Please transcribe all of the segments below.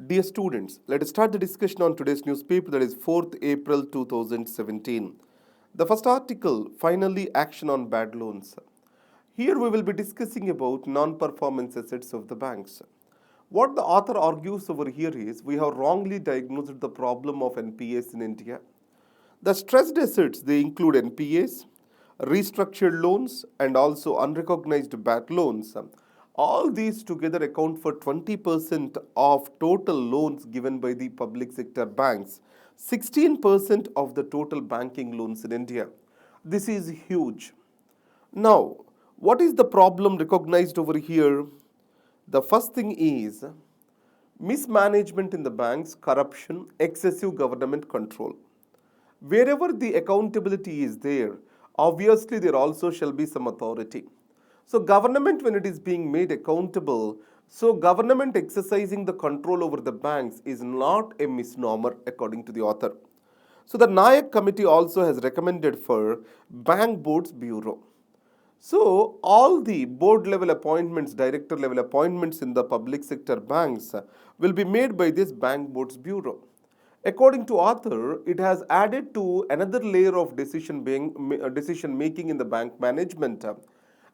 Dear students, let us start the discussion on today's newspaper, that is 4th April 2017. The first article, finally action on bad loans. Here we will be discussing about non-performance assets of the banks. What the author argues over here is we have wrongly diagnosed the problem of NPAs in India. The stressed assets, they include NPAs, restructured loans, and also unrecognized bad loans. All these together account for 20% of total loans given by the public sector banks, 16% of the total banking loans in India. This is huge. Now, what is the problem recognized over here? The first thing is mismanagement in the banks, corruption, excessive government control. Wherever the accountability is there, obviously there also shall be some authority. So government, when it is being made accountable, so government exercising the control over the banks is not a misnomer according to the author. So the Nayak committee also has recommended for Bank Boards Bureau. So all the board level appointments, director level appointments in the public sector banks will be made by this Bank Boards Bureau. According to author, it has added to another layer of decision making in the bank management,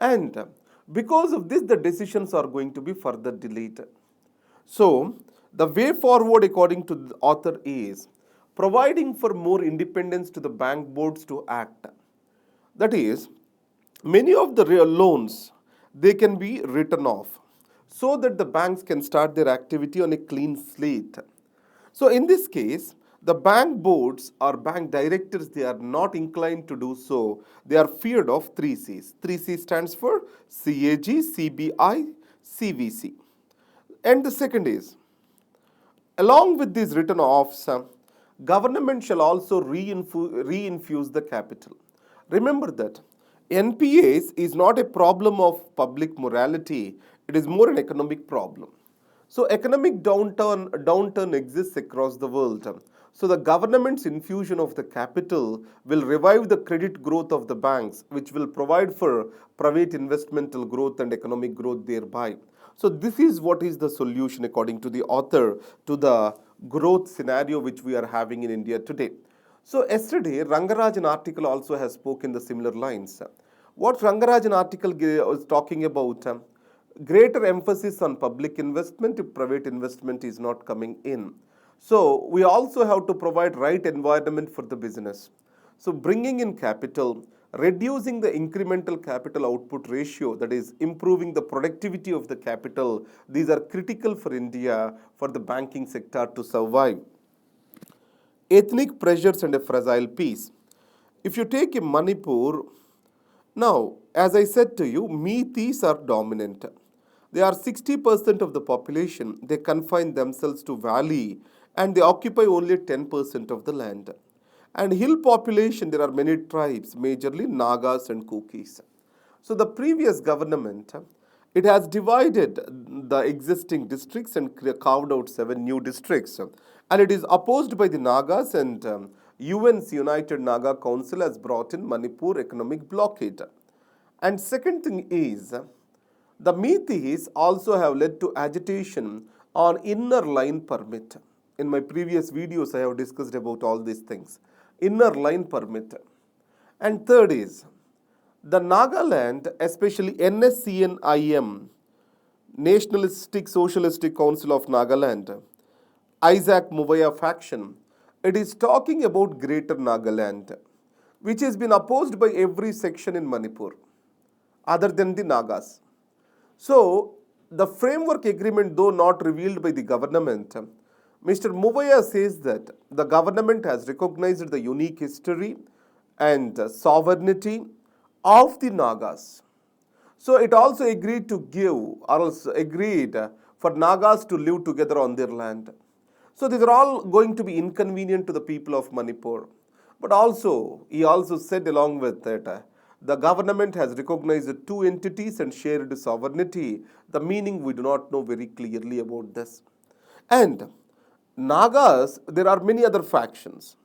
and because of this the decisions are going to be further delayed. So the way forward according to the author is providing for more independence to the bank boards to act. That is, many of the real loans, they can be written off so that the banks can start their activity on a clean slate. So in this case, the bank boards or bank directors, they are not inclined to do so. They are feared of 3 C's. 3 C stands for CAG, CBI, CVC. And the second is, along with these written offs, government shall also reinfuse the capital. Remember that NPAs is not a problem of public morality, it is more an economic problem. So economic downturn exists across the world. So the government's infusion of the capital will revive the credit growth of the banks, which will provide for private investmental growth and economic growth thereby. So this is what is the solution according to the author to the growth scenario which we are having in India today. So yesterday, Rangarajan article also has spoken the similar lines. What Rangarajan article was talking about, greater emphasis on public investment if private investment is not coming in. So we also have to provide right environment for the business. So bringing in capital, reducing the incremental capital output ratio, that is improving the productivity of the capital, these are critical for India for the banking sector to survive. Ethnic pressures and a fragile peace. If you take a Manipur, now, as I said to you, Meiteis are dominant. They are 60% of the population. They confine themselves to valley and they occupy only 10% of the land. And hill population, there are many tribes, majorly Nagas and Kukis. So the previous government, it has divided the existing districts and carved out 7 new districts. And it is opposed by the Nagas, and UN's United Naga Council has brought in Manipur economic blockade. And second thing is, the Meiteis also have led to agitation on inner line permit. In my previous videos, I have discussed about all these things. Inner line permit. And third is, the Nagaland, especially NSCN-IM, Nationalistic Socialistic Council of Nagaland, Isaac Muvaya faction, it is talking about Greater Nagaland, which has been opposed by every section in Manipur, other than the Nagas. So, the framework agreement, though not revealed by the government, Mr. Muvaya says that the government has recognized the unique history and sovereignty of the Nagas. So it also agreed to give, or else agreed for Nagas to live together on their land. So these are all going to be inconvenient to the people of Manipur. But also, he also said along with that, the government has recognized 2 entities and shared sovereignty. The meaning we do not know very clearly about this. And Nagas, there are many other factions.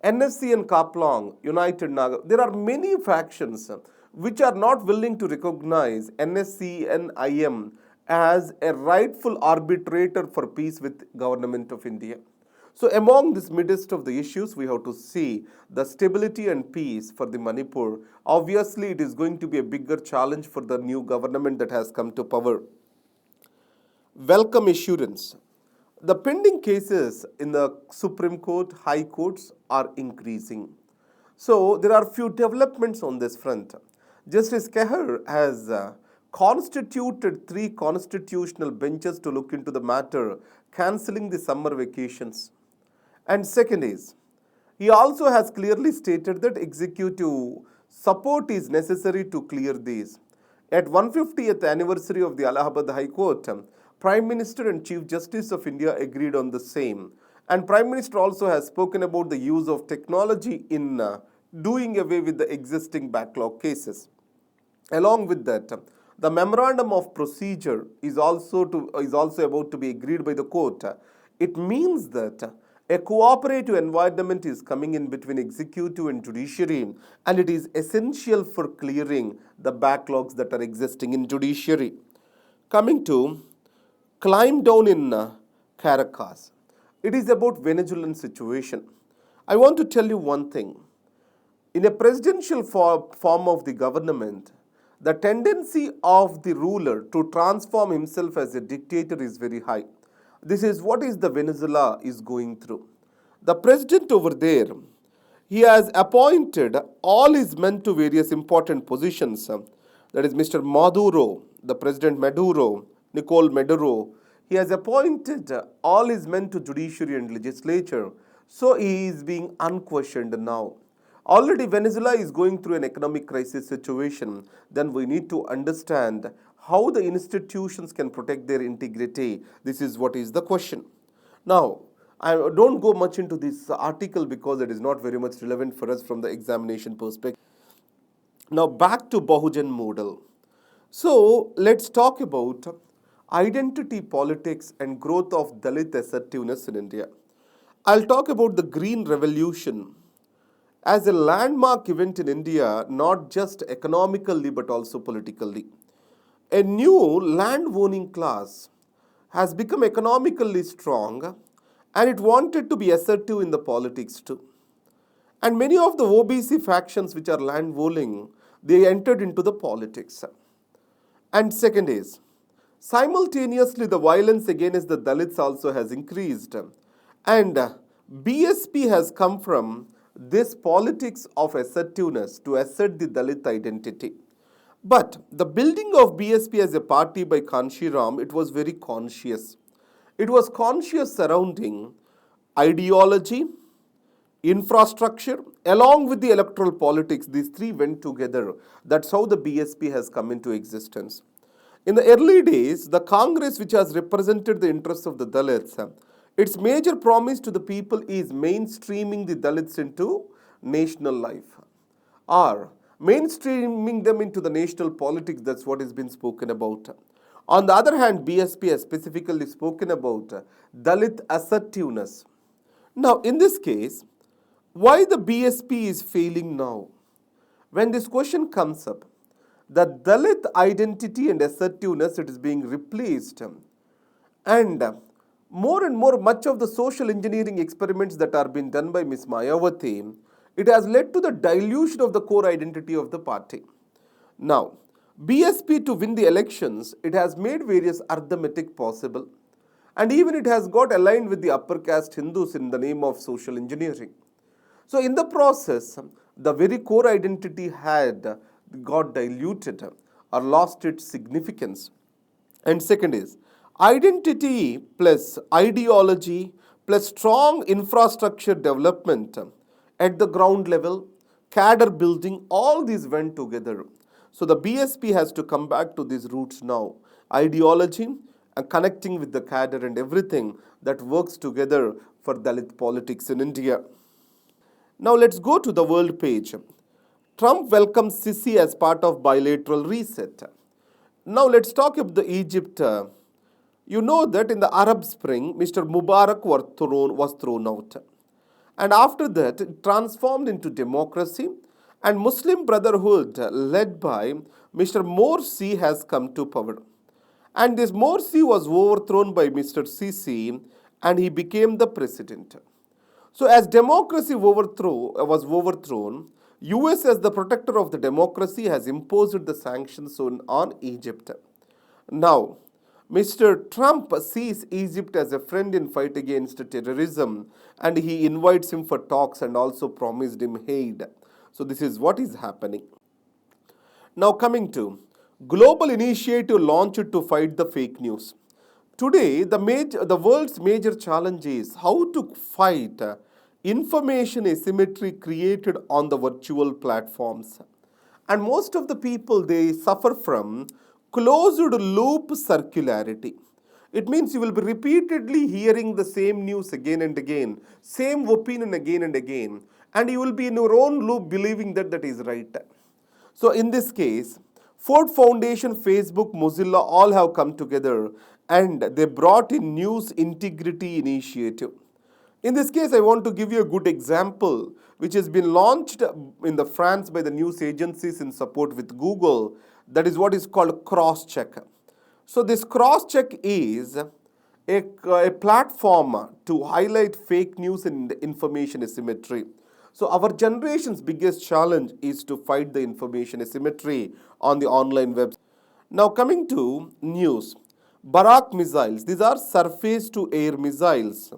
NSC and Kaplong, United Naga, there are many factions which are not willing to recognize NSC and IM as a rightful arbitrator for peace with government of India. So among this midst of the issues, we have to see the stability and peace for the Manipur. Obviously, it is going to be a bigger challenge for the new government that has come to power. Welcome assurance. The pending cases in the Supreme Court, High Courts are increasing. So there are few developments on this front. Justice Kehar has constituted 3 constitutional benches to look into the matter, cancelling the summer vacations. And second is, he also has clearly stated that executive support is necessary to clear these. At 150th anniversary of the Allahabad High Court, Prime Minister and Chief Justice of India agreed on the same. And Prime Minister also has spoken about the use of technology in doing away with the existing backlog cases. Along with that, the memorandum of procedure is also about to be agreed by the court. It means that a cooperative environment is coming in between executive and judiciary, and it is essential for clearing the backlogs that are existing in judiciary. Coming to climb down in Caracas, it is about Venezuelan situation. I want to tell you one thing. In a presidential form of the government, the tendency of the ruler to transform himself as a dictator is very high. This is what is the Venezuela is going through. The president over there, he has appointed all his men to various important positions. That is Mr. Maduro, the President Maduro, Nicole Maduro. He has appointed all his men to judiciary and legislature. So he is being unquestioned now. Already Venezuela is going through an economic crisis situation. Then we need to understand how the institutions can protect their integrity. This is what is the question. Now, I don't go much into this article because it is not very much relevant for us from the examination perspective. Now, back to Bahujan model. So, let's talk about identity politics and growth of Dalit assertiveness in India. I'll talk about the Green Revolution as a landmark event in India, not just economically but also politically. A new land owning class has become economically strong and it wanted to be assertive in the politics too. And many of the OBC factions which are land owning, they entered into the politics. And second is, simultaneously the violence against the Dalits also has increased. And BSP has come from this politics of assertiveness to assert the Dalit identity. But the building of BSP as a party by Kanshi Ram, it was very conscious. It was conscious surrounding ideology, infrastructure, along with the electoral politics. These 3 went together. That's how the BSP has come into existence. In the early days, the Congress, which has represented the interests of the Dalits, its major promise to the people is mainstreaming the Dalits into national life, or mainstreaming them into the national politics. That's what has been spoken about. On the other hand, BSP has specifically spoken about Dalit assertiveness. Now, in this case, why the BSP is failing now? When this question comes up, the Dalit identity and assertiveness, it is being replaced, and more much of the social engineering experiments that are being done by Ms. Mayawati, it has led to the dilution of the core identity of the party. Now, BSP to win the elections, it has made various arithmetic possible, and even it has got aligned with the upper caste Hindus in the name of social engineering. So in the process, the very core identity had got diluted or lost its significance. And second is, identity plus ideology plus strong infrastructure development at the ground level, cadre building, all these went together. So the BSP has to come back to these roots now. Ideology and connecting with the cadre and everything that works together for Dalit politics in India. Now let's go to the world page. Trump welcomes Sisi as part of bilateral reset. Now let's talk about the Egypt. You know that in the Arab Spring, Mr. Mubarak was thrown out. And after that, it transformed into democracy, and Muslim Brotherhood led by Mr. Morsi has come to power. And this Morsi was overthrown by Mr. Sisi and he became the president. So as democracy was overthrown, US as the protector of the democracy has imposed the sanctions on Egypt. Now, Mr. Trump sees Egypt as a friend in fight against terrorism and he invites him for talks and also promised him aid. So this is what is happening. Now coming to global initiative launched to fight the fake news. Today, the world's major challenge is how to fight information asymmetry created on the virtual platforms. And most of the people, they suffer from closed loop circularity. It means you will be repeatedly hearing the same news again and again, same opinion again and again, and you will be in your own loop believing that that is right. So in this case, Ford Foundation, Facebook, Mozilla all have come together and they brought in News Integrity Initiative. In this case, I want to give you a good example which has been launched in the France by the news agencies in support with Google. That is what is called cross-check. So this cross-check is a platform to highlight fake news and information asymmetry. So our generation's biggest challenge is to fight the information asymmetry on the online web. Now coming to news. Barak missiles, these are surface to air missiles.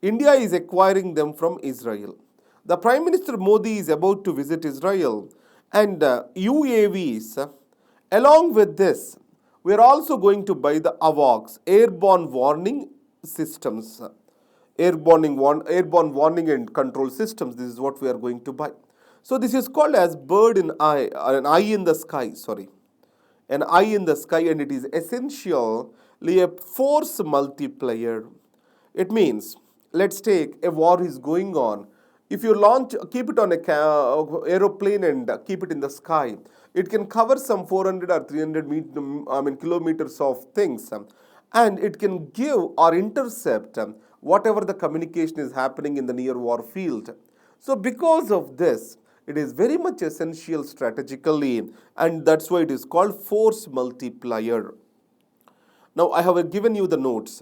India is acquiring them from Israel. The Prime Minister Modi is about to visit Israel and UAVs. Along with this, we are also going to buy the AWACS, airborne warning systems. Airborne warning and control systems. This is what we are going to buy. So this is called as bird in eye, or an eye in the sky, sorry. An eye in the sky, and it is essentially a force multiplier. It means, let's take a war is going on. If you keep it on a aeroplane and keep it in the sky, it can cover some 400 or 300 kilometers of things, and it can give or intercept whatever the communication is happening in the near war field. So because of this, it is very much essential strategically, and that's why it is called force multiplier. Now I have given you the notes.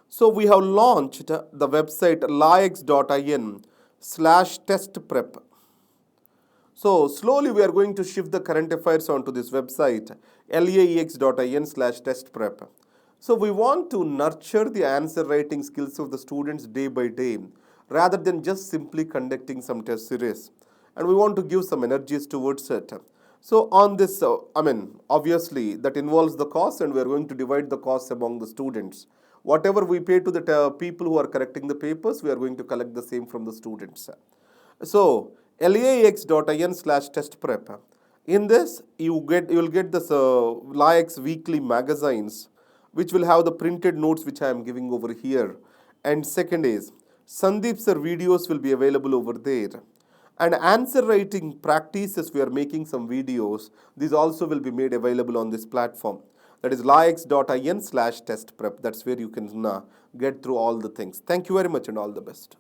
So we have launched the website laex.in/testprep. So slowly we are going to shift the current affairs onto this website, laex.in/testprep. So we want to nurture the answer writing skills of the students day by day, rather than just simply conducting some test series. And we want to give some energies towards it. So on this, obviously that involves the cost, and we are going to divide the costs among the students. Whatever we pay to the people who are correcting the papers, we are going to collect the same from the students. So laex.in/testprep. In this, you will get the LAEX weekly magazines, which will have the printed notes which I am giving over here. And second is, Sandeep sir videos will be available over there. And answer writing practices, we are making some videos. These also will be made available on this platform. That is laex.in/testprep. That's where you can get through all the things. Thank you very much and all the best.